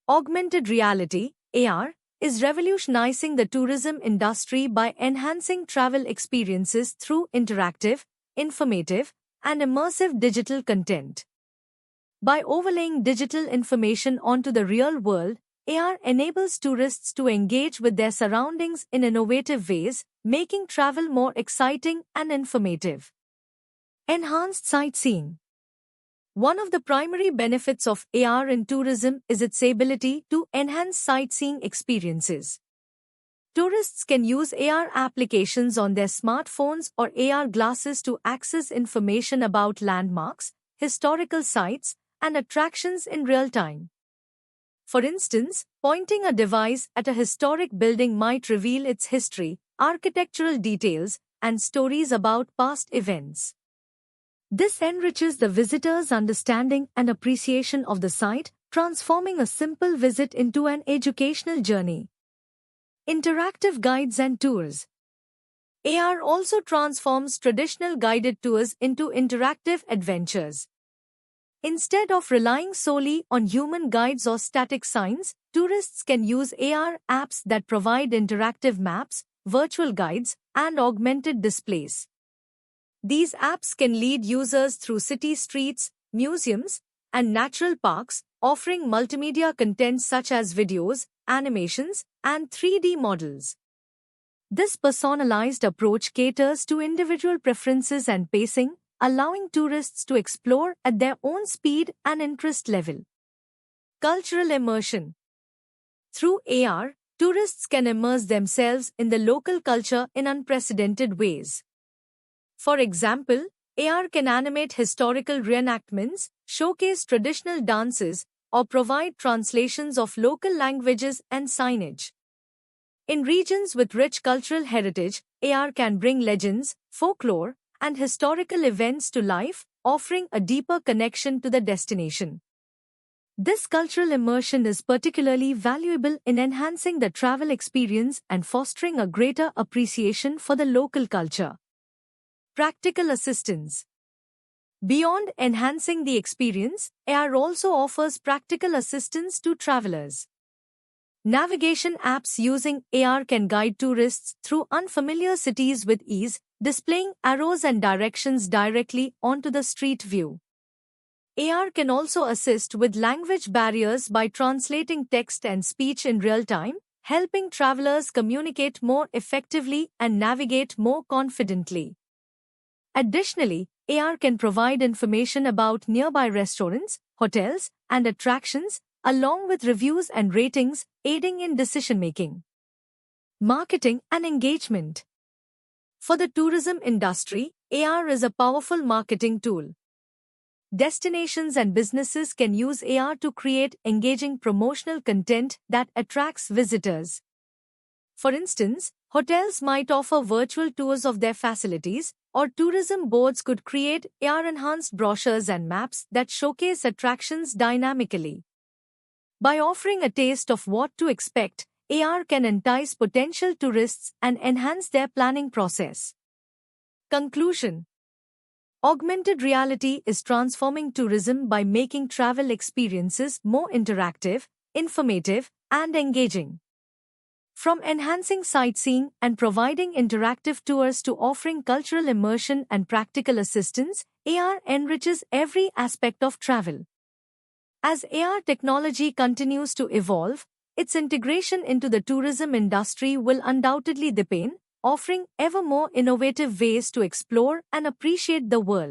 Augmented reality, AR, is revolutionizing the tourism industry by enhancing travel experiences through interactive, informative, and immersive digital content. By overlaying digital information onto the real world, AR enables tourists to engage with their surroundings in innovative ways, making travel more exciting and informative. Enhanced sightseeing. One of the primary benefits of AR in tourism is its ability to enhance sightseeing experiences. Tourists can use AR applications on their smartphones or AR glasses to access information about landmarks, historical sites, and attractions in real time. For instance, pointing a device at a historic building might reveal its history, architectural details, and stories about past events. This enriches the visitor's understanding and appreciation of the site, transforming a simple visit into an educational journey. Interactive guides and tours. AR also transforms traditional guided tours into interactive adventures. Instead of relying solely on human guides or static signs, tourists can use AR apps that provide interactive maps, virtual guides, and augmented displays. These apps can lead users through city streets, museums, and natural parks, offering multimedia content such as videos, animations, and 3D models. This personalized approach caters to individual preferences and pacing, allowing tourists to explore at their own speed and interest level. Cultural immersion. Through AR, tourists can immerse themselves in the local culture in unprecedented ways. For example, AR can animate historical reenactments, showcase traditional dances, or provide translations of local languages and signage. In regions with rich cultural heritage, AR can bring legends, folklore, and historical events to life, offering a deeper connection to the destination. This cultural immersion is particularly valuable in enhancing the travel experience and fostering a greater appreciation for the local culture. Practical assistance. Beyond enhancing the experience, AR also offers practical assistance to travelers. Navigation apps using AR can guide tourists through unfamiliar cities with ease, displaying arrows and directions directly onto the street view. AR can also assist with language barriers by translating text and speech in real time, helping travelers communicate more effectively and navigate more confidently. Additionally, AR can provide information about nearby restaurants, hotels, and attractions, along with reviews and ratings, aiding in decision-making. Marketing and engagement. For the tourism industry, AR is a powerful marketing tool. Destinations and businesses can use AR to create engaging promotional content that attracts visitors. For instance, hotels might offer virtual tours of their facilities, or tourism boards could create AR-enhanced brochures and maps that showcase attractions dynamically. By offering a taste of what to expect, AR can entice potential tourists and enhance their planning process. Conclusion. Augmented reality is transforming tourism by making travel experiences more interactive, informative, and engaging. From enhancing sightseeing and providing interactive tours to offering cultural immersion and practical assistance, AR enriches every aspect of travel. As AR technology continues to evolve, its integration into the tourism industry will undoubtedly deepen, offering ever more innovative ways to explore and appreciate the world.